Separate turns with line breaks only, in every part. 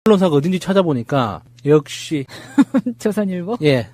언론사가 어딘지 찾아보니까 역시
조선일보?
예.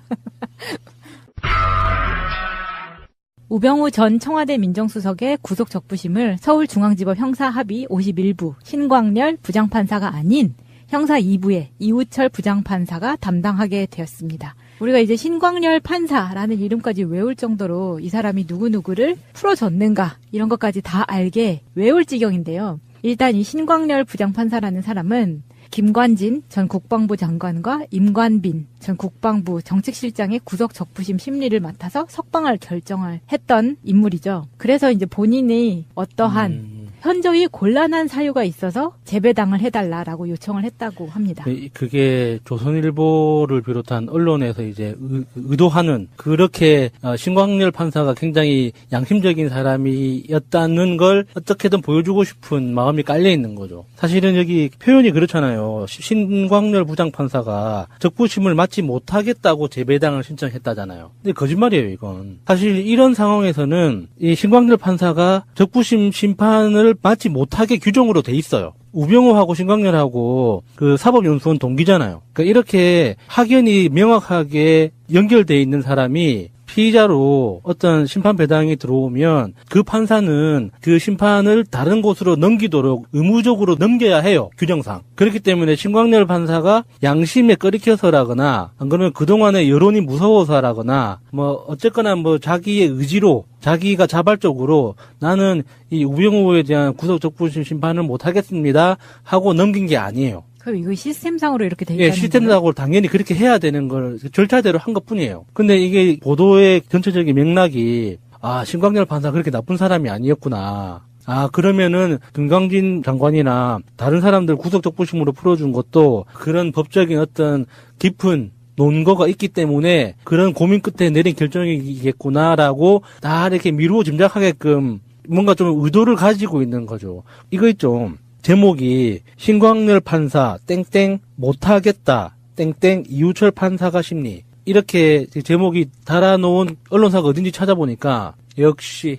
우병우 전 청와대 민정수석의 구속 적부심을 서울중앙지법 형사합의 51부 신광렬 부장판사가 아닌 형사 2부의 이우철 부장판사가 담당하게 되었습니다. 우리가 이제 신광렬 판사라는 이름까지 외울 정도로 이 사람이 누구누구를 풀어줬는가 이런 것까지 다 알게 외울 지경인데요. 일단 이 신광렬 부장판사라는 사람은 김관진 전 국방부 장관과 임관빈 전 국방부 정책실장의 구속 적부심 심리를 맡아서 석방을 결정을 했던 인물이죠. 그래서 이제 본인이 어떠한 현저히 곤란한 사유가 있어서 재배당을 해달라라고 요청을 했다고 합니다.
그게 조선일보를 비롯한 언론에서 이제 의도하는 그렇게 신광렬 판사가 굉장히 양심적인 사람이었다는 걸 어떻게든 보여주고 싶은 마음이 깔려 있는 거죠. 사실은 여기 표현이 그렇잖아요. 신광렬 부장판사가 적부심을 맞지 못하겠다고 재배당을 신청했다잖아요. 근데 거짓말이에요, 이건. 사실 이런 상황에서는 이 신광렬 판사가 적부심 심판을 맞지 못하게 규정으로 돼 있어요. 우병우하고 신광렬하고 그 사법연수원 동기잖아요. 그러니까 이렇게 확연히 명확하게 연결돼 있는 사람이 피의자로 어떤 심판 배당이 들어오면 그 판사는 그 심판을 다른 곳으로 넘기도록 의무적으로 넘겨야 해요. 규정상. 그렇기 때문에 신광렬 판사가 양심에 꺼리켜서라거나 안 그러면 그동안의 여론이 무서워서라거나 뭐 어쨌거나 뭐 자기의 의지로 자기가 자발적으로 나는 이 우병우에 대한 구속 적부심 심판을 못 하겠습니다 하고 넘긴 게 아니에요.
그럼 이거 시스템상으로 이렇게 돼 있다는
예, 시스템상으로 당연히 그렇게 해야 되는 걸 절차대로 한 것뿐이에요. 근데 이게 보도의 전체적인 맥락이 신광렬 판사 그렇게 나쁜 사람이 아니었구나. 그러면은 김광진 장관이나 다른 사람들 구속 적부심으로 풀어준 것도 그런 법적인 어떤 깊은 논거가 있기 때문에 그런 고민 끝에 내린 결정이겠구나라고 다 이렇게 미루어 짐작하게끔 뭔가 좀 의도를 가지고 있는 거죠. 이거 있죠. 제목이 신광렬 판사 땡땡 못하겠다 땡땡 이우철 판사가 심리 이렇게 제목이 달아놓은 언론사가 어딘지 찾아보니까 역시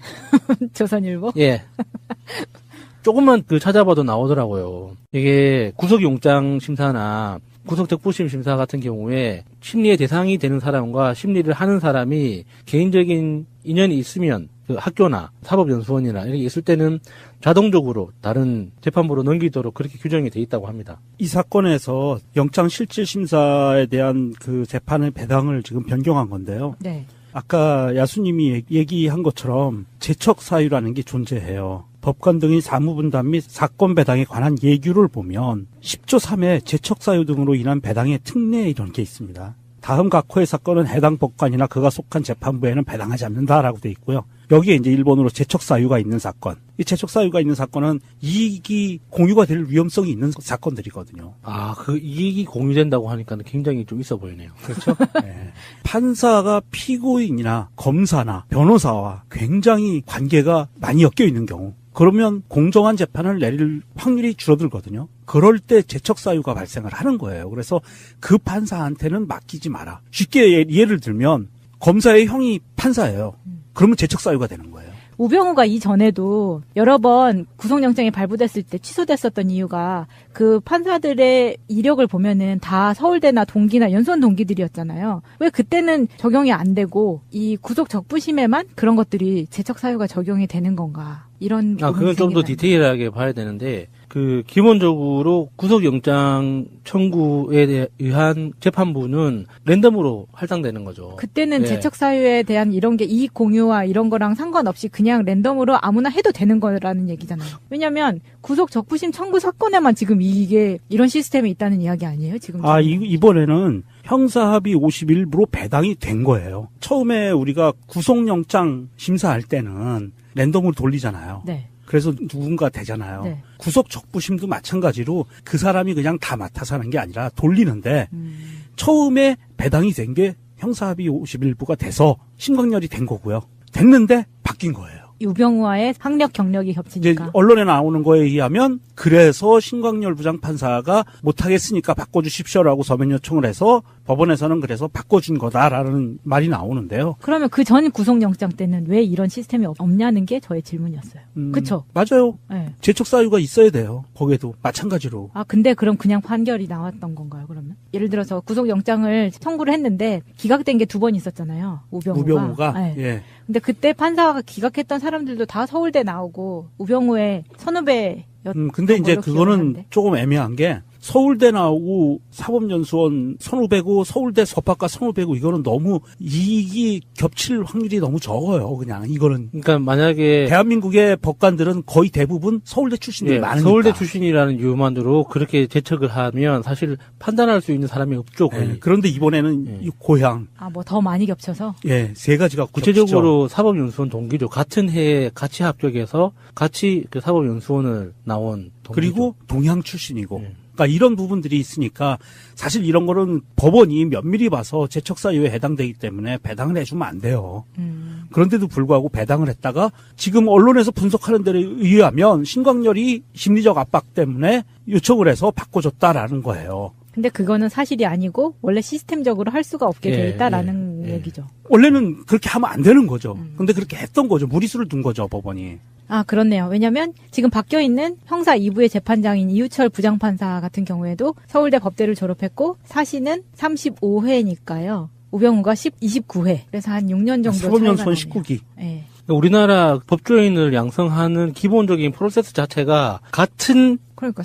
조선일보?
예. 조금만 찾아봐도 나오더라고요. 이게 구속영장 심사나 구속적부심 심사 같은 경우에 심리의 대상이 되는 사람과 심리를 하는 사람이 개인적인 인연이 있으면 그 학교나 사법연수원이나 이렇게 있을 때는 자동적으로 다른 재판부로 넘기도록 그렇게 규정이 돼 있다고 합니다.
이 사건에서 영장실질심사에 대한 그 재판의 배당을 지금 변경한 건데요.
네.
아까 야수님이 얘기한 것처럼 제척사유라는 게 존재해요. 법관 등의 사무분담 및 사건 배당에 관한 예규를 보면 10조 3에 제척사유 등으로 인한 배당의 특례 이런 게 있습니다. 다음 각호의 사건은 해당 법관이나 그가 속한 재판부에는 배당하지 않는다라고 돼 있고요. 여기에 이제 일본어로 제척사유가 있는 사건. 이 제척사유가 있는 사건은 이익이 공유가 될 위험성이 있는 사건들이거든요.
그 이익이 공유된다고 하니까 굉장히 좀 있어 보이네요.
그렇죠? 네. 판사가 피고인이나 검사나 변호사와 굉장히 관계가 많이 엮여 있는 경우. 그러면 공정한 재판을 내릴 확률이 줄어들거든요. 그럴 때 제척사유가 발생을 하는 거예요. 그래서 그 판사한테는 맡기지 마라. 쉽게 예를 들면 검사의 형이 판사예요. 그러면 제척사유가 되는 거예요.
우병우가 이전에도 여러 번 구속영장이 발부됐을 때 취소됐었던 이유가 그 판사들의 이력을 보면은 다 서울대나 동기나 연수원 동기들이었잖아요. 왜 그때는 적용이 안 되고 이 구속 적부심에만 그런 것들이 제척사유가 적용이 되는 건가. 이런
그건 좀 더 디테일하게 봐야 되는데 기본적으로 구속영장 청구에 의한 재판부는 랜덤으로 할당되는 거죠.
그때는
네.
제척사유에 대한 이런 게 이익 공유와 이런 거랑 상관없이 그냥 랜덤으로 아무나 해도 되는 거라는 얘기잖아요. 왜냐면 구속 적부심 청구 사건에만 지금 이게 이런 시스템이 있다는 이야기 아니에요? 지금.
이번에는 형사합의 51부로 배당이 된 거예요. 처음에 우리가 구속영장 심사할 때는 랜덤으로 돌리잖아요.
네.
그래서 누군가 되잖아요.
네.
구속 적부심도 마찬가지로 그 사람이 그냥 다 맡아서 하는 게 아니라 돌리는데 처음에 배당이 된 게 형사합의 51부가 돼서 신광렬이 된 거고요. 됐는데 바뀐 거예요.
우병우와의 학력 경력이
이제
겹치니까.
언론에 나오는 거에 의하면 그래서 신광열 부장판사가 못하겠으니까 바꿔주십시오라고 서면 요청을 해서 법원에서는 그래서 바꿔준 거다라는 말이 나오는데요.
그러면 그 전 구속영장 때는 왜 이런 시스템이 없냐는 게 저의 질문이었어요. 그쵸?
맞아요.
네.
재척 사유가 있어야 돼요. 거기에도 마찬가지로.
아, 근데 그럼 그냥 판결이 나왔던 건가요, 그러면? 예를 들어서 구속영장을 청구를 했는데 기각된 게 2번 있었잖아요. 우병우가. 네.
예.
근데 그때 판사가 기각했던 사람들도 다 서울대 나오고 우병우의 선후배였던
근데 이제
걸로
그거는
기억하는데.
조금 애매한 게 서울대 나오고 사법연수원 선후배고 서울대 법학과 선후배고 이거는 너무 이익이 겹칠 확률이 너무 적어요. 그냥 이거는
그러니까 만약에
대한민국의 법관들은 거의 대부분 서울대 출신들이
예,
많으니까.
서울대 출신이라는 이유만으로 그렇게 재척을 하면 사실 판단할 수 있는 사람이 없죠, 거의.
예, 그런데 이번에는
예.
이 고향
아, 뭐 더 많이 겹쳐서?
예, 세 가지가
구체적으로 사법연수원 동기죠. 같은 해에 같이 합격해서 같이 그 사법연수원을 나온 동기죠.
그리고 동양 출신이고.
예.
그러니까 이런 부분들이 있으니까 사실 이런 거는 법원이 면밀히 봐서 재척 사유에 해당되기 때문에 배당을 해주면 안 돼요. 그런데도 불구하고 배당을 했다가 지금 언론에서 분석하는 데에 의하면 신광열이 심리적 압박 때문에 요청을 해서 바꿔줬다라는 거예요.
근데 그거는 사실이 아니고 원래 시스템적으로 할 수가 없게 돼
예,
있다라는
예.
얘기죠.
원래는 그렇게 하면 안 되는 거죠. 근데 그렇게 했던 거죠. 무리수를 둔 거죠, 법원이.
아, 그렇네요. 왜냐면 지금 바뀌어 있는 형사 2부의 재판장인 이우철 부장판사 같은 경우에도 서울대 법대를 졸업했고 사시는 35회니까요. 우병우가 29회. 그래서 한 6년 정도
사법연수원
차이가 나네요.
19기.
예.
우리나라 법조인을 양성하는 기본적인 프로세스 자체가
그러니까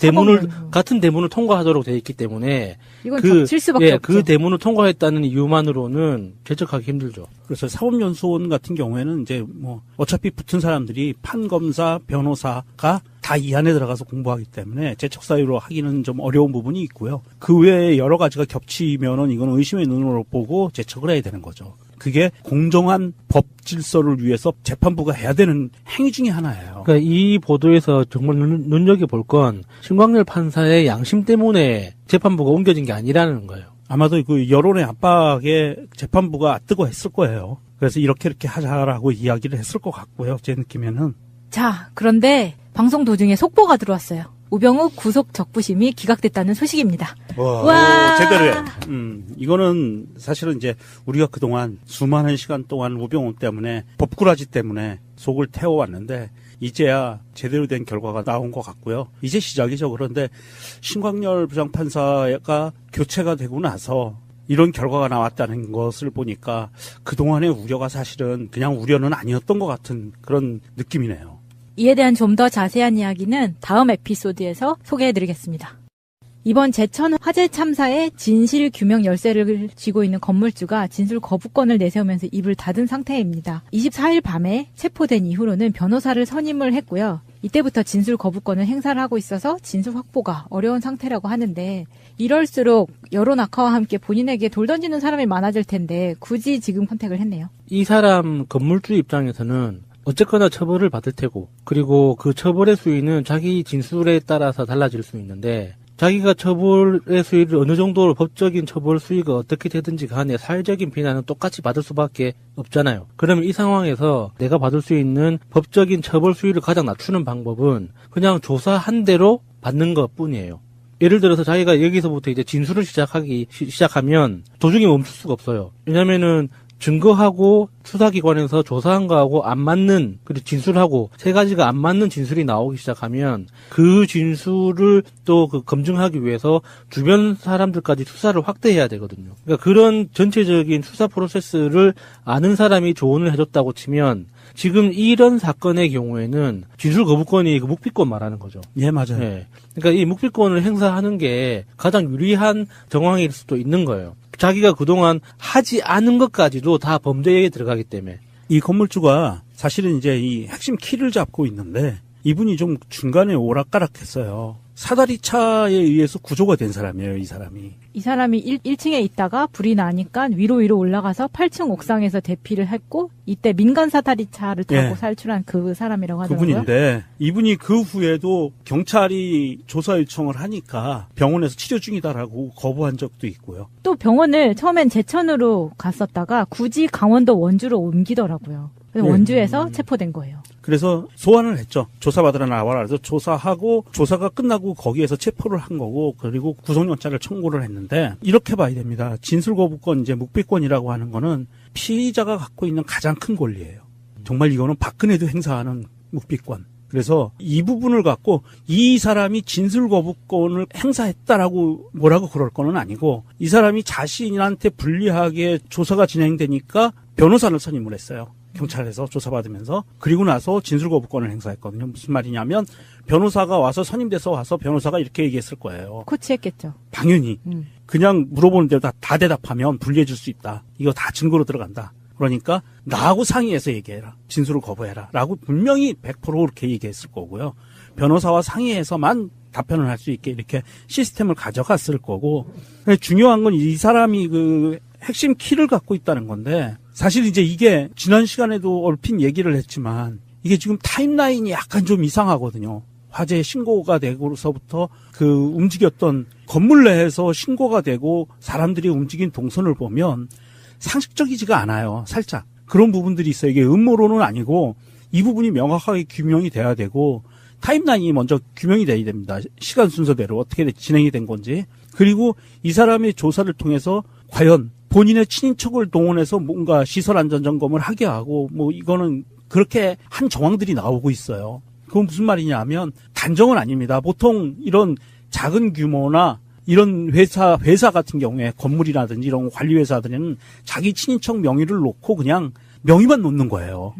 같은 대문을 통과하도록 되어 있기 때문에
이건 겹칠 수밖에 없죠.
그 대문을 통과했다는 이유만으로는 재척하기 힘들죠.
그래서 사법연수원 같은 경우에는 이제 뭐 어차피 붙은 사람들이 판검사, 변호사가 다 이 안에 들어가서 공부하기 때문에 재척 사유로 하기는 좀 어려운 부분이 있고요. 그 외에 여러 가지가 겹치면은 이건 의심의 눈으로 보고 재척을 해야 되는 거죠. 그게 공정한 법 질서를 위해서 재판부가 해야 되는 행위 중에 하나예요.
그러니까 이 보도에서 정말 눈여겨볼 건 신광열 판사의 양심 때문에 재판부가 옮겨진 게 아니라는 거예요.
아마도 그 여론의 압박에 재판부가 뜨거워했을 거예요. 그래서 이렇게 하자라고 이야기를 했을 것 같고요. 제 느낌에는.
자, 그런데 방송 도중에 속보가 들어왔어요. 우병우 구속 적부심이 기각됐다는 소식입니다. 와.
제대로 해. 이거는 사실은 이제 우리가 그동안 수많은 시간 동안 우병우 때문에 법꾸라지 때문에 속을 태워왔는데 이제야 제대로 된 결과가 나온 것 같고요. 이제 시작이죠. 그런데 신광열 부장판사가 교체가 되고 나서 이런 결과가 나왔다는 것을 보니까 그동안의 우려가 사실은 그냥 우려는 아니었던 것 같은 그런 느낌이네요.
이에 대한 좀 더 자세한 이야기는 다음 에피소드에서 소개해드리겠습니다. 이번 제천 화재 참사의 진실 규명 열쇠를 쥐고 있는 건물주가 진술 거부권을 내세우면서 입을 닫은 상태입니다. 24일 밤에 체포된 이후로는 변호사를 선임을 했고요. 이때부터 진술 거부권을 행사를 하고 있어서 진술 확보가 어려운 상태라고 하는데 이럴수록 여론 악화와 함께 본인에게 돌 던지는 사람이 많아질 텐데 굳이 지금 선택을 했네요.
이 사람 건물주 입장에서는 어쨌거나 처벌을 받을 테고 그리고 그 처벌의 수위는 자기 진술에 따라서 달라질 수 있는데 자기가 처벌의 수위를 어느 정도로 법적인 처벌 수위가 어떻게 되든지 간에 사회적인 비난은 똑같이 받을 수밖에 없잖아요. 그러면 이 상황에서 내가 받을 수 있는 법적인 처벌 수위를 가장 낮추는 방법은 그냥 조사한 대로 받는 것 뿐이에요. 예를 들어서 자기가 여기서부터 이제 진술을 시작하면 도중에 멈출 수가 없어요. 왜냐면은 증거하고 수사기관에서 조사한 거하고 안 맞는, 그리고 진술하고 세 가지가 안 맞는 진술이 나오기 시작하면 그 진술을 또 그 검증하기 위해서 주변 사람들까지 수사를 확대해야 되거든요. 그러니까 그런 전체적인 수사 프로세스를 아는 사람이 조언을 해줬다고 치면 지금 이런 사건의 경우에는 진술 거부권이 그 묵비권 말하는 거죠.
예, 맞아요.
네. 그러니까 이 묵비권을 행사하는 게 가장 유리한 정황일 수도 있는 거예요. 자기가 그동안 하지 않은 것까지도 다 범죄에 들어가기 때문에.
이 건물주가 사실은 이제 이 핵심 키를 잡고 있는데 이분이 좀 중간에 오락가락했어요. 사다리 차에 의해서 구조가 된 사람이에요, 이 사람이.
이 사람이 1층에 있다가 불이 나니까 위로 올라가서 8층 옥상에서 대피를 했고 이때 민간 사다리 차를 타고
예.
살출한 그 사람이라고 하더라고요.
그분인데 이분이 그 후에도 경찰이 조사 요청을 하니까 병원에서 치료 중이다라고 거부한 적도 있고요.
또 병원을 처음엔 제천으로 갔었다가 굳이 강원도 원주로 옮기더라고요. 그래서
예.
원주에서 체포된 거예요.
그래서 소환을 했죠. 조사받으러 나와라 해서 조사하고 조사가 끝나고 거기에서 체포를 한 거고 그리고 구속영장을 청구를 했는데 이렇게 봐야 됩니다. 진술거부권 이제 묵비권이라고 하는 거는 피의자가 갖고 있는 가장 큰 권리예요. 정말 이거는 박근혜도 행사하는 묵비권. 그래서 이 부분을 갖고 이 사람이 진술거부권을 행사했다라고 뭐라고 그럴 거는 아니고 이 사람이 자신한테 불리하게 조사가 진행되니까 변호사를 선임을 했어요. 경찰에서 조사받으면서. 그리고 나서 진술거부권을 행사했거든요. 무슨 말이냐면 변호사가 와서 선임돼서 와서 변호사가 이렇게 얘기했을 거예요.
코치했겠죠.
당연히 그냥 물어보는 대로 다 대답하면 불리해 줄 수 있다. 이거 다 증거로 들어간다. 그러니까 나하고 상의해서 얘기해라. 진술을 거부해라. 라고 분명히 100% 그렇게 얘기했을 거고요. 변호사와 상의해서만 답변을 할 수 있게 이렇게 시스템을 가져갔을 거고. 중요한 건 이 사람이 그 핵심 키를 갖고 있다는 건데 사실 이제 이게 지난 시간에도 얼핏 얘기를 했지만 이게 지금 타임라인이 약간 좀 이상하거든요. 화재 신고가 되고서부터 그 움직였던 건물 내에서 신고가 되고 사람들이 움직인 동선을 보면 상식적이지가 않아요. 살짝. 그런 부분들이 있어요. 이게 음모론은 아니고 이 부분이 명확하게 규명이 돼야 되고 타임라인이 먼저 규명이 돼야 됩니다. 시간 순서대로 어떻게 진행이 된 건지. 그리고 이 사람의 조사를 통해서 과연 본인의 친인척을 동원해서 뭔가 시설 안전 점검을 하게 하고 뭐 이거는 그렇게 한 정황들이 나오고 있어요. 그건 무슨 말이냐 하면 단정은 아닙니다. 보통 이런 작은 규모나 이런 회사 같은 경우에 건물이라든지 이런 관리회사들은 자기 친인척 명의를 놓고 그냥 명의만 놓는 거예요.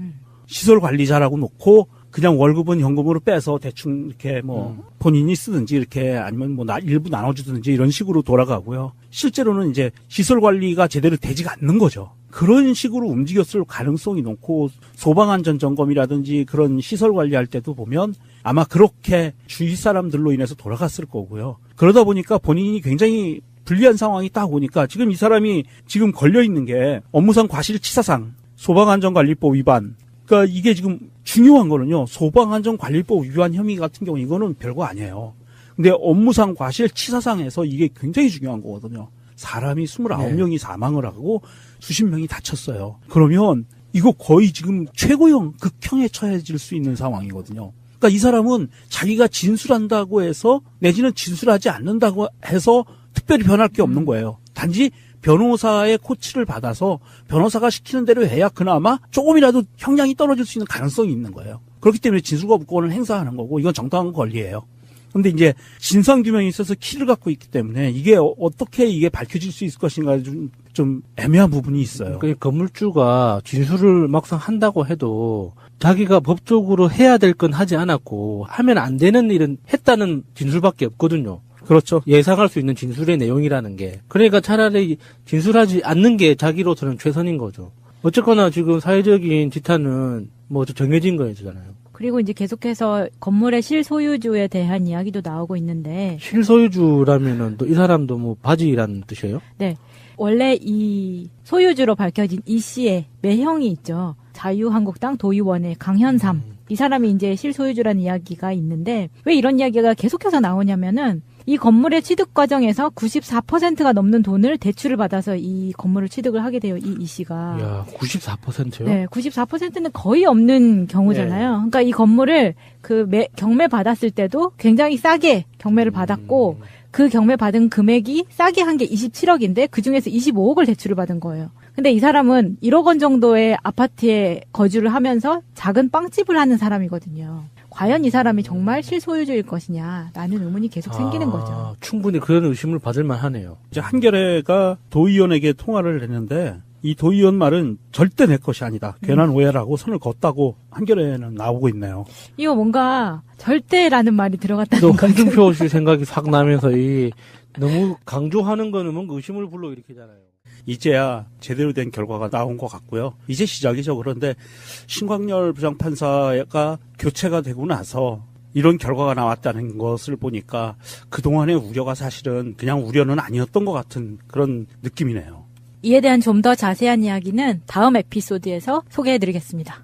시설 관리자라고 놓고 그냥 월급은 현금으로 빼서 대충 이렇게 뭐 본인이 쓰든지 이렇게 아니면 뭐 일부 나눠주든지 이런 식으로 돌아가고요. 실제로는 이제 시설 관리가 제대로 되지가 않는 거죠. 그런 식으로 움직였을 가능성이 높고 소방안전점검이라든지 그런 시설 관리할 때도 보면 아마 그렇게 주위 사람들로 인해서 돌아갔을 거고요. 그러다 보니까 본인이 굉장히 불리한 상황이 딱 오니까 지금 이 사람이 지금 걸려있는 게 업무상 과실치사상, 소방안전관리법 위반. 그러니까 이게 지금 중요한 거는요. 소방안전관리법 위반 혐의 같은 경우 이거는 별거 아니에요. 근데 업무상 과실치사상에서 이게 굉장히 중요한 거거든요. 사람이 29명이 사망을 하고 수십 명이 다쳤어요. 그러면 이거 거의 지금 최고형, 극형에 처해질 수 있는 상황이거든요. 그러니까 이 사람은 자기가 진술한다고 해서 내지는 진술하지 않는다고 해서 특별히 변할 게 없는 거예요. 단지 변호사의 코치를 받아서 변호사가 시키는 대로 해야 그나마 조금이라도 형량이 떨어질 수 있는 가능성이 있는 거예요. 그렇기 때문에 진술거부권을 행사하는 거고 이건 정당한 권리예요. 그런데 이제 진상규명에 있어서 키를 갖고 있기 때문에 이게 어떻게 이게 밝혀질 수 있을 것인가 좀 애매한 부분이 있어요.
그러니까 건물주가 진술을 막상 한다고 해도 자기가 법적으로 해야 될 건 하지 않았고 하면 안 되는 일은 했다는 진술밖에 없거든요.
그렇죠.
예상할 수 있는 진술의 내용이라는 게. 그러니까 차라리 진술하지 않는 게 자기로서는 최선인 거죠. 어쨌거나 지금 사회적인 지탄은 뭐 정해진 거잖아요.
그리고 이제 계속해서 건물의 실소유주에 대한 이야기도 나오고 있는데
실소유주라면은 또 이 사람도 뭐 바지라는 뜻이에요?
네. 원래 이 소유주로 밝혀진 이 씨의 매형이 있죠. 자유한국당 도의원의 강현삼. 이 사람이 이제 실소유주라는 이야기가 있는데 왜 이런 이야기가 계속해서 나오냐면은 이 건물의 취득 과정에서 94%가 넘는 돈을 대출을 받아서 이 건물을 취득을 하게 돼요. 이 씨가.
야, 94%요?
네, 94%는 거의 없는 경우잖아요.
네.
그러니까 이 건물을 경매 받았을 때도 굉장히 싸게 경매를 받았고 그 경매 받은 금액이 싸게 한 게 27억인데 그 중에서 25억을 대출을 받은 거예요. 근데 이 사람은 1억 원 정도의 아파트에 거주를 하면서 작은 빵집을 하는 사람이거든요. 과연 이 사람이 정말 실소유주일 것이냐 라는 의문이 계속 생기는 거죠.
충분히 그런 의심을 받을 만하네요.
이제 한겨레가 도의원에게 통화를 했는데 이 도의원 말은 절대 내 것이 아니다. 괜한 오해라고 선을 걷다고 한겨레는 나오고 있네요.
이거 뭔가 절대라는 말이 들어갔다는
또
거죠.
홍준표 씨 생각이 확 나면서 너무 강조하는 거는 뭔가 의심을 불러일으키잖아요.
이제야 제대로 된 결과가 나온 것 같고요. 이제 시작이죠. 그런데 신광열 부장판사가 교체가 되고 나서 이런 결과가 나왔다는 것을 보니까 그동안의 우려가 사실은 그냥 우려는 아니었던 것 같은 그런 느낌이네요.
이에 대한 좀 더 자세한 이야기는 다음 에피소드에서 소개해드리겠습니다.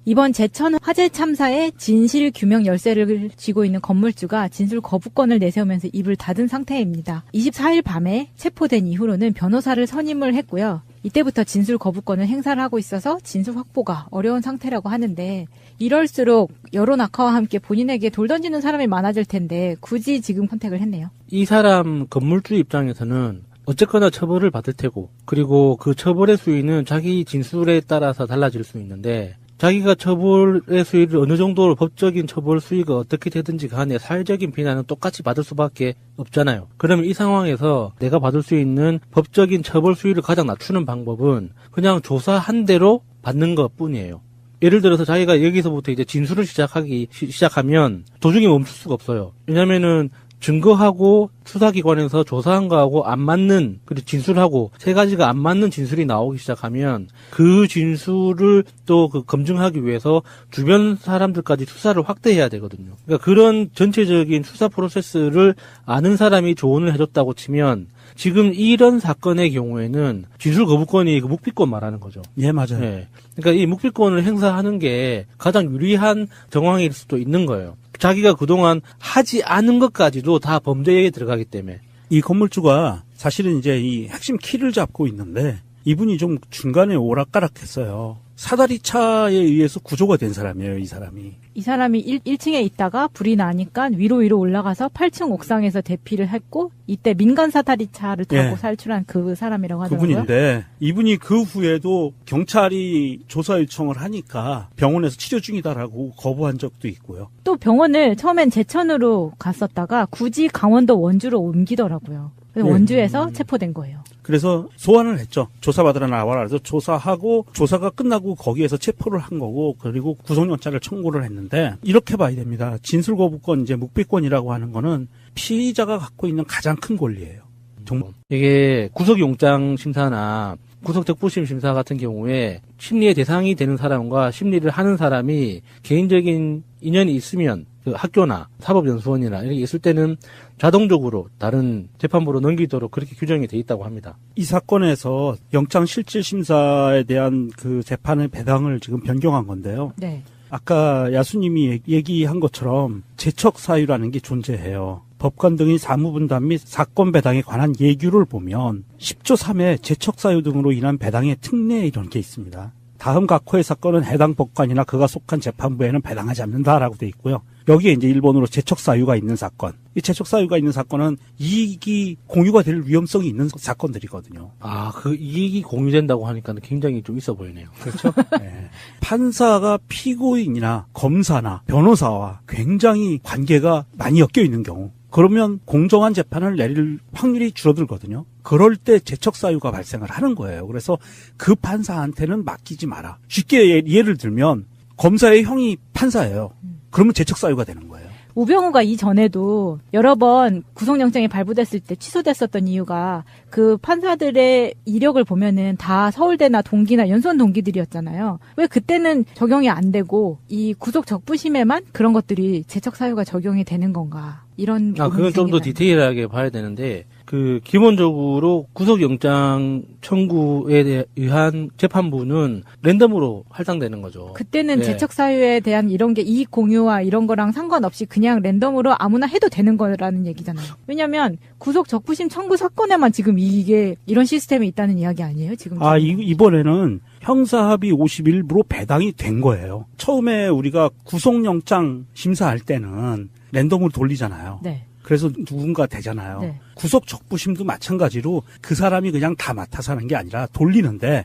이번 제천 화재 참사의 진실 규명 열쇠를 쥐고 있는 건물주가 진술 거부권을 내세우면서 입을 닫은 상태입니다. 24일 밤에 체포된 이후로는 변호사를 선임을 했고요. 이때부터 진술 거부권을 행사를 하고 있어서 진술 확보가 어려운 상태라고 하는데 이럴수록 여론 악화와 함께 본인에게 돌 던지는 사람이 많아질 텐데 굳이 지금 선택을 했네요.
이 사람 건물주 입장에서는 어쨌거나 처벌을 받을 테고, 그리고 그 처벌의 수위는 자기 진술에 따라서 달라질 수 있는데, 자기가 처벌의 수위를 어느 정도로 법적인 처벌 수위가 어떻게 되든지 간에 사회적인 비난은 똑같이 받을 수밖에 없잖아요. 그러면 이 상황에서 내가 받을 수 있는 법적인 처벌 수위를 가장 낮추는 방법은 그냥 조사한 대로 받는 것 뿐이에요. 예를 들어서 자기가 여기서부터 이제 진술을 시작하면 도중에 멈출 수가 없어요. 왜냐면은 증거하고 수사기관에서 조사한 거하고 안 맞는, 그리고 진술하고 세 가지가 안 맞는 진술이 나오기 시작하면 그 진술을 또 그 검증하기 위해서 주변 사람들까지 수사를 확대해야 되거든요. 그러니까 그런 전체적인 수사 프로세스를 아는 사람이 조언을 해줬다고 치면 지금 이런 사건의 경우에는 진술 거부권이 그 묵비권 말하는 거죠.
예, 맞아요.
네. 그러니까 이 묵비권을 행사하는 게 가장 유리한 정황일 수도 있는 거예요. 자기가 그동안 하지 않은 것까지도 다 범죄에 들어가기 때문에.
이 건물주가 사실은 이제 이 핵심 키를 잡고 있는데 이분이 좀 중간에 오락가락했어요. 사다리 차에 의해서 구조가 된 사람이에요, 이 사람이.
이 사람이 1층에 있다가 불이 나니까 위로 올라가서 8층 옥상에서 대피를 했고 이때 민간 사다리차를 타고
예.
살출한 그 사람이라고 하더라고요.
그분인데 이분이 그 후에도 경찰이 조사 요청을 하니까 병원에서 치료 중이다라고 거부한 적도 있고요.
또 병원을 처음엔 제천으로 갔었다가 굳이 강원도 원주로 옮기더라고요. 그래서
예.
원주에서 체포된 거예요.
그래서 소환을 했죠. 조사받으러 나와라 해서 조사하고 조사가 끝나고 거기에서 체포를 한 거고 그리고 구속영장을 청구를 했는데 이렇게 봐야 됩니다. 진술거부권 이제 묵비권이라고 하는 거는 피의자가 갖고 있는 가장 큰 권리예요. 정말.
이게 구속영장 심사나 구속적부심 심사 같은 경우에 심리의 대상이 되는 사람과 심리를 하는 사람이 개인적인 인연이 있으면 그 학교나 사법연수원이나 이렇게 있을 때는 자동적으로 다른 재판부로 넘기도록 그렇게 규정이 돼 있다고 합니다.
이 사건에서 영장실질심사에 대한 그 재판의 배당을 지금 변경한 건데요.
네.
아까 야수님이 얘기한 것처럼 제척사유라는 게 존재해요. 법관 등의 사무분담 및 사건 배당에 관한 예규를 보면 10조 3에 제척사유 등으로 인한 배당의 특례 이런 게 있습니다. 다음 각호의 사건은 해당 법관이나 그가 속한 재판부에는 배당하지 않는다라고 돼 있고요. 여기에 이제 일본어로 제척사유가 있는 사건. 이 제척사유가 있는 사건은 이익이 공유가 될 위험성이 있는 사건들이거든요.
아, 그 이익이 공유된다고 하니까 굉장히 좀 있어 보이네요.
그렇죠? 네. 판사가 피고인이나 검사나 변호사와 굉장히 관계가 많이 엮여 있는 경우. 그러면 공정한 재판을 내릴 확률이 줄어들거든요. 그럴 때 제척사유가 발생을 하는 거예요. 그래서 그 판사한테는 맡기지 마라. 쉽게 예를 들면 검사의 형이 판사예요. 그러면 제척사유가 되는 거예요.
우병우가 이전에도 여러 번 구속영장이 발부됐을 때 취소됐었던 이유가 그 판사들의 이력을 보면은 다 서울대나 동기나 연수원 동기들이었잖아요. 왜 그때는 적용이 안 되고 이 구속 적부심에만 그런 것들이 제척사유가 적용이 되는 건가? 이런
그건 좀 더 디테일하게 봐야 되는데, 그, 기본적으로 구속영장 청구에 의한 재판부는 랜덤으로 할당되는 거죠.
그때는
네.
제척사유에 대한 이런 게 이익 공유와 이런 거랑 상관없이 그냥 랜덤으로 아무나 해도 되는 거라는 얘기잖아요. 왜냐면 구속 적부심 청구 사건에만 지금 이게 이런 시스템이 있다는 이야기 아니에요? 지금.
이번에는 형사합의 51부로 배당이 된 거예요. 처음에 우리가 구속영장 심사할 때는 랜덤으로 돌리잖아요.
네.
그래서 누군가 되잖아요.
네.
구속 적부심도 마찬가지로 그 사람이 그냥 다 맡아서 하는 게 아니라 돌리는데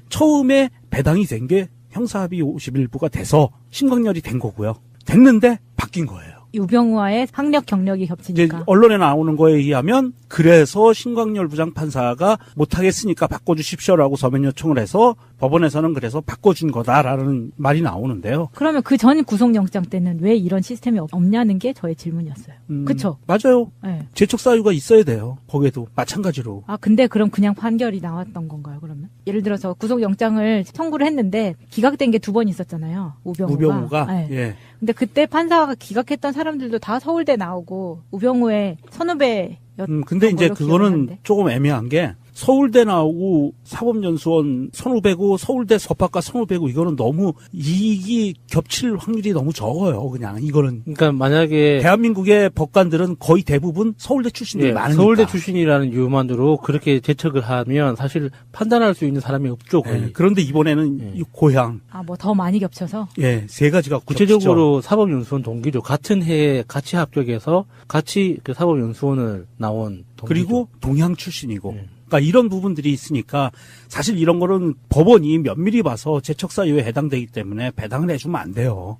처음에 배당이 된 게 형사합의 51부가 돼서 신광렬이 된 거고요. 됐는데 바뀐 거예요.
우병우와의 학력 경력이
이제
겹치니까.
언론에 나오는 거에 의하면 그래서 신광렬 부장판사가 못하겠으니까 바꿔주십시오라고 서면 요청을 해서 법원에서는 그래서 바꿔준 거다라는 말이 나오는데요.
그러면 그 전 구속영장 때는 왜 이런 시스템이 없냐는 게 저의 질문이었어요. 그쵸?
맞아요.
네.
제척사유가 있어야 돼요. 거기에도 마찬가지로.
근데 그럼 그냥 판결이 나왔던 건가요, 그러면? 예를 들어서 구속영장을 청구를 했는데 기각된 게 2번 있었잖아요. 우병우가. 네.
예.
근데 그때 판사가 기각했던 사람들도 다 서울대 나오고 우병우의 선후배
근데 이제 그거는 조금 애매한 게 서울대 나오고 사법연수원 선후배고 서울대 법학과 선후배고 이거는 너무 이익이 겹칠 확률이 너무 적어요. 그냥 이거는.
그러니까 만약에
대한민국의 법관들은 거의 대부분 서울대 출신들이
예,
많으니까.
서울대 출신이라는 이유만으로 그렇게 제척을 하면 사실 판단할 수 있는 사람이 없죠. 거의.
예, 그런데 이번에는 이 고향.
뭐 더 많이 겹쳐서?
예, 세 가지가
구체적으로 사법연수원 동기죠. 같은 해에 같이 합격해서 같이 그 사법연수원을 나온 동기죠.
그리고 동양 출신이고.
예.
그러니까 이런 부분들이 있으니까 사실 이런 거는 법원이 면밀히 봐서 제척사유에 해당되기 때문에 배당을 해주면 안 돼요.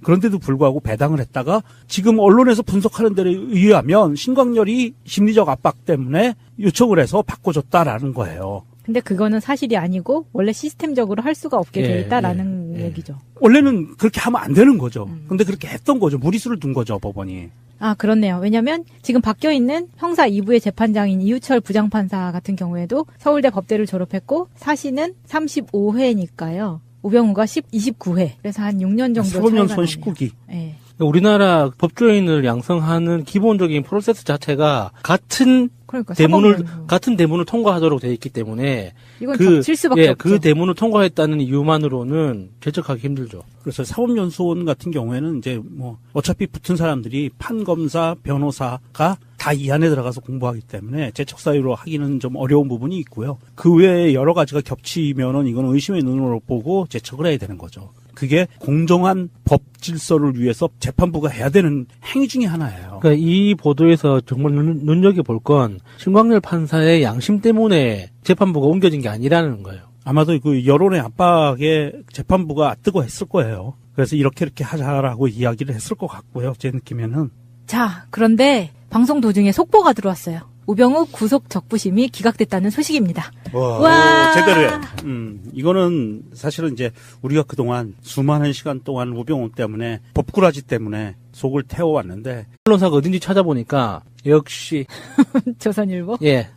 그런데도 불구하고 배당을 했다가 지금 언론에서 분석하는 데에 의하면 신광렬이 심리적 압박 때문에 요청을 해서 바꿔줬다라는 거예요.
근데 그거는 사실이 아니고 원래 시스템적으로 할 수가 없게 돼
예,
있다라는 얘기죠.
원래는 그렇게 하면 안 되는 거죠. 근데 그렇게 했던 거죠. 무리수를 둔 거죠, 법원이.
그렇네요. 왜냐면 지금 바뀌어 있는 형사 2부의 재판장인 이우철 부장판사 같은 경우에도 서울대 법대를 졸업했고 사시는 35회니까요. 우병우가 29회. 그래서 한 6년 정도
사법연수원
차이가 나네요.
19기.
네.
우리나라 법조인을 양성하는 기본적인 프로세스 자체가 같은
그러니까
같은 대문을 통과하도록 되어 있기 때문에
이건 겹칠 수밖에 없죠.
그 대문을 통과했다는 이유만으로는 제척하기 힘들죠.
그래서 사법연수원 같은 경우에는 이제 뭐 어차피 붙은 사람들이 판검사, 변호사가 다 이 안에 들어가서 공부하기 때문에 제척사유로 하기는 좀 어려운 부분이 있고요. 그 외에 여러 가지가 겹치면은 이건 의심의 눈으로 보고 제척을 해야 되는 거죠. 그게 공정한 법 질서를 위해서 재판부가 해야 되는 행위 중에 하나예요.
그러니까 이 보도에서 정말 눈여겨볼 건 신광렬 판사의 양심 때문에 재판부가 옮겨진 게 아니라는 거예요.
아마도 그 여론의 압박에 재판부가 뜨거했을 거예요. 그래서 이렇게 하자라고 이야기를 했을 것 같고요. 제 느낌에는.
자, 그런데 방송 도중에 속보가 들어왔어요. 우병우 구속 적부심이 기각됐다는 소식입니다.
와, 제대로 해. 이거는 사실은 이제 우리가 그동안 수많은 시간 동안 우병우 때문에 법꾸라지 때문에 속을 태워왔는데
언론사가 어딘지 찾아보니까 역시
조선일보?
예.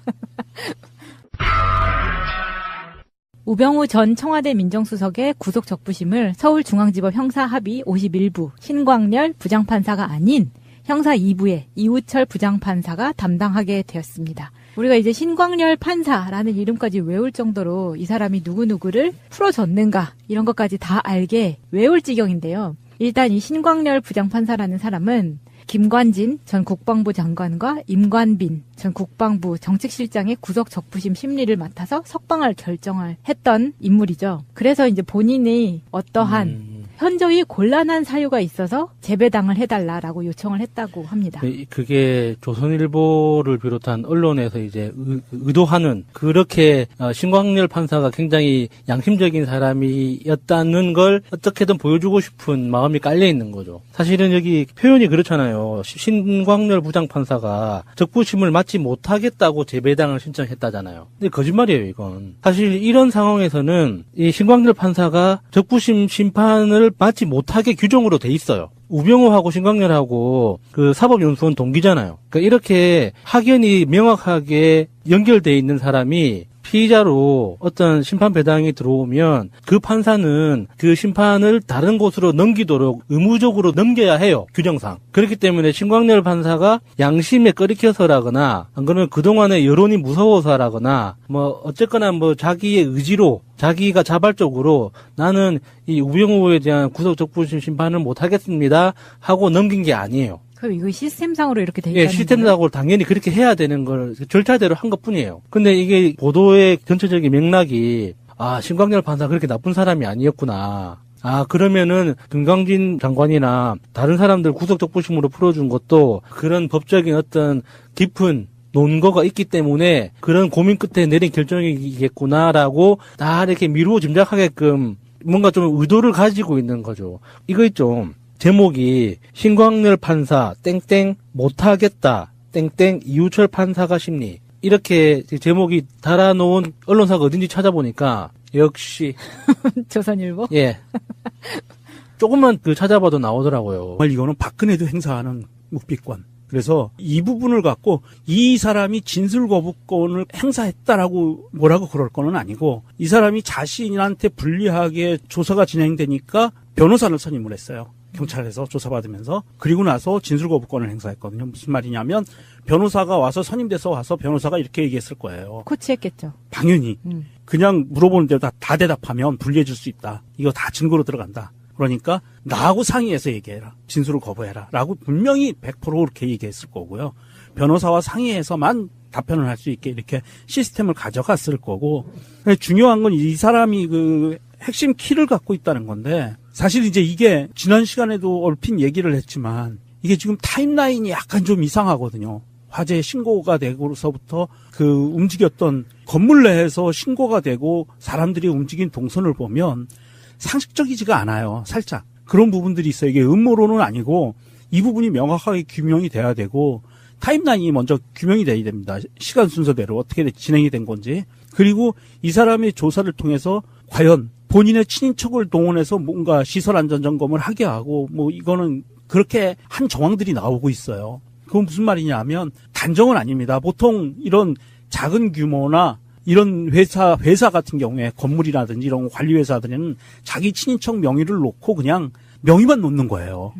우병우 전 청와대 민정수석의 구속 적부심을 서울중앙지법 형사합의 51부 신광렬 부장판사가 아닌 형사 2부의 이우철 부장판사가 담당하게 되었습니다. 우리가 이제 신광렬 판사라는 이름까지 외울 정도로 이 사람이 누구누구를 풀어줬는가 이런 것까지 다 알게 외울 지경인데요. 일단 이 신광렬 부장판사라는 사람은 김관진 전 국방부 장관과 임관빈 전 국방부 정책실장의 구속 적부심 심리를 맡아서 석방을 결정을 했던 인물이죠. 그래서 이제 본인이 어떠한 현저히 곤란한 사유가 있어서 재배당을 해달라라고 요청을 했다고 합니다.
그게 조선일보를 비롯한 언론에서 이제 의도하는 그렇게 신광렬 판사가 굉장히 양심적인 사람이었다는 걸 어떻게든 보여주고 싶은 마음이 깔려 있는 거죠. 사실은 여기 표현이 그렇잖아요. 신광렬 부장판사가 적부심을 맞지 못하겠다고 재배당을 신청했다잖아요. 근데 거짓말이에요, 이건. 사실 이런 상황에서는 이 신광렬 판사가 적부심 심판을 맞지 못하게 규정으로 돼 있어요. 우병우하고 신광렬하고 그 사법연수원 동기잖아요. 그러니까 이렇게 학연이 명확하게 연결돼 있는 사람이 피의자로 어떤 심판 배당이 들어오면 그 판사는 그 심판을 다른 곳으로 넘기도록 의무적으로 넘겨야 해요. 규정상. 그렇기 때문에 신광렬 판사가 양심에 꺼리켜서라거나 안 그러면 그동안의 여론이 무서워서라거나 뭐 어쨌거나 뭐 자기의 의지로 자기가 자발적으로 나는 이 우병우에 대한 구속 적부심 심판을 못 하겠습니다 하고 넘긴 게 아니에요.
그럼 이거 시스템상으로 이렇게 돼 있다는
시스템상으로 당연히 그렇게 해야 되는 걸 절차대로 한 것뿐이에요. 근데 이게 보도의 전체적인 맥락이 신광렬 판사 그렇게 나쁜 사람이 아니었구나. 그러면은 김광진 장관이나 다른 사람들 구속 적부심으로 풀어준 것도 그런 법적인 어떤 깊은 논거가 있기 때문에 그런 고민 끝에 내린 결정이겠구나라고 다 이렇게 미루어 짐작하게끔 뭔가 좀 의도를 가지고 있는 거죠. 이거 있죠. 제목이 신광렬 판사 땡땡 못하겠다 땡땡 이우철 판사가 심리 이렇게 제목이 달아놓은 언론사가 어딘지 찾아보니까 역시
조선일보?
예. 조금만 찾아봐도 나오더라고요.
정말 이거는 박근혜도 행사하는 묵비권. 그래서 이 부분을 갖고 이 사람이 진술 거부권을 행사했다라고 뭐라고 그럴 거는 아니고 이 사람이 자신한테 불리하게 조사가 진행되니까 변호사를 선임을 했어요. 경찰에서 조사받으면서. 그리고 나서 진술 거부권을 행사했거든요. 무슨 말이냐면 변호사가 와서 선임돼서 와서 변호사가 이렇게 얘기했을 거예요.
코치했겠죠.
당연히 그냥 물어보는 대로 다 대답하면 불리해질 수 있다. 이거 다 증거로 들어간다. 그러니까 나하고 상의해서 얘기해라. 진술을 거부해라. 라고 분명히 100% 그렇게 얘기했을 거고요. 변호사와 상의해서만 답변을 할 수 있게 이렇게 시스템을 가져갔을 거고. 중요한 건 이 사람이 그 핵심 키를 갖고 있다는 건데, 사실 이제 이게 지난 시간에도 얼핏 얘기를 했지만 이게 지금 타임라인이 약간 좀 이상하거든요. 화재 신고가 되고서부터 그 움직였던 건물 내에서 신고가 되고 사람들이 움직인 동선을 보면 상식적이지가 않아요. 살짝. 그런 부분들이 있어요. 이게 음모론은 아니고 이 부분이 명확하게 규명이 돼야 되고 타임라인이 먼저 규명이 돼야 됩니다. 시간 순서대로 어떻게 진행이 된 건지. 그리고 이 사람의 조사를 통해서 과연 본인의 친인척을 동원해서 뭔가 시설 안전 점검을 하게 하고 뭐 이거는 그렇게 한 정황들이 나오고 있어요. 그건 무슨 말이냐 하면 단정은 아닙니다. 보통 이런 작은 규모나 이런 회사 같은 경우에 건물이라든지 이런 관리회사들은 자기 친인척 명의를 놓고 그냥 명의만 놓는 거예요.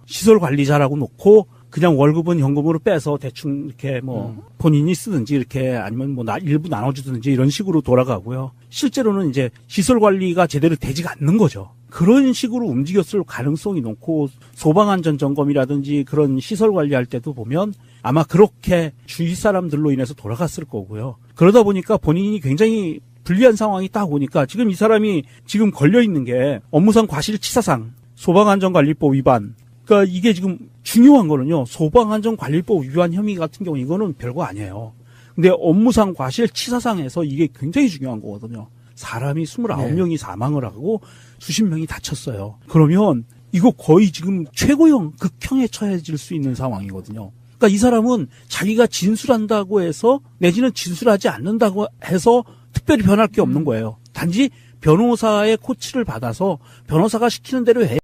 시설 관리자라고 놓고 그냥 월급은 현금으로 빼서 대충 이렇게 뭐 본인이 쓰든지 이렇게 아니면 뭐 일부 나눠주든지 이런 식으로 돌아가고요. 실제로는 이제 시설 관리가 제대로 되지가 않는 거죠. 그런 식으로 움직였을 가능성이 높고 소방안전점검이라든지 그런 시설 관리할 때도 보면 아마 그렇게 주위 사람들로 인해서 돌아갔을 거고요. 그러다 보니까 본인이 굉장히 불리한 상황이 딱 오니까 지금 이 사람이 지금 걸려 있는 게 업무상 과실치사상, 소방안전관리법 위반. 그러니까 이게 지금 중요한 거는요. 소방안전관리법 위반 혐의 같은 경우 이거는 별거 아니에요. 근데 업무상 과실치사상에서 이게 굉장히 중요한 거거든요. 사람이 29명이 사망을 하고 수십 명이 다쳤어요. 그러면 이거 거의 지금 최고형, 극형에 처해질 수 있는 상황이거든요. 그러니까 이 사람은 자기가 진술한다고 해서 내지는 진술하지 않는다고 해서 특별히 변할 게 없는 거예요. 단지 변호사의 코치를 받아서 변호사가 시키는 대로 해.